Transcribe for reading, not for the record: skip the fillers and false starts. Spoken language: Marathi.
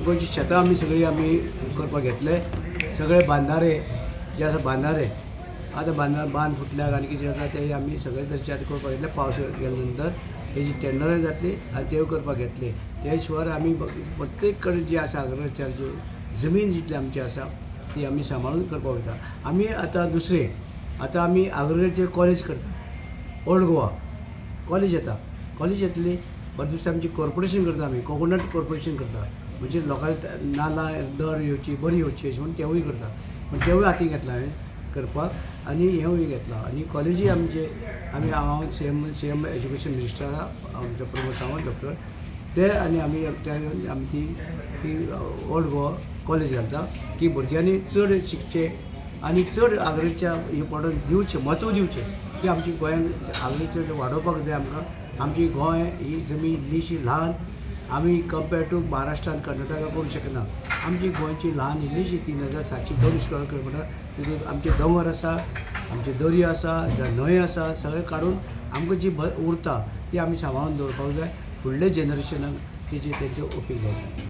गोंयची शेतां आमी करपाक घेतले. सगळे बांदारे जे आसा बांदारे आतां बांद फुटल्याक आनी कितें आसा ते आमी सगळे तशें आतां करपाक घेतले. पावस गेले नंतर तेजी टेंडरां जातली आनी त्यो करपाक घेतले. ते शिवाय आमी प्रत्येक कडेन जी आसा एग्रीकल्चर जी जमीन जितली आमची आसा ती आमी सांबाळून करपाक वयता. आमी आतां दुसरे आतां आमी एग्रीकल्चर कॉलेज करता. ओल्ड गोवा कॉलेज येता. कॉलेज येतली बरें दिवसा आमची कॉर्पोरेशन करता. आमी कोकोनट कॉर्पोरेशन करता. म्हणजे लोकांक नाल्लां दर येवची बरी येवची अशें म्हणून तेवूय करता. पण तेवूय हातीक घेतला हांवें करपाक आनी हेवूय घेतला. आनी कॉलेजी आमचे हांव सी एम एज्युकेशन मिनिस्टर आसा आमचो प्रमोद सावंत डॉक्टर ते आनी आमी ती ओल्ड गोवा कॉलेज घालता की भुरग्यांनी चड शिकचे आनी चड एग्रीकल्चर इम्पॉर्टन्स दिवचें म्हत्व दिवचें की आमची गोंयांत एग्रीकल्चर वाडोवपाक जाय. आमकां आमची गोंय ही जमीन इल्लीशी ल्हान आमी कंपेर्ड टू महाराष्ट्रान कर्नाटका करूंक शकना. आमची गोंयची ल्हान इल्लीशी 3702 स्क्वेअर किलोमिटर तितूंत आमचे दोंगर आसा आमचे दर्या आसा जावं न्हंय आसा सगळें काडून आमकां जी उरता ती आमी सांबाळून दवरपाक जाय. फुडले जनरेशनाक तेचो उपेग जावचो.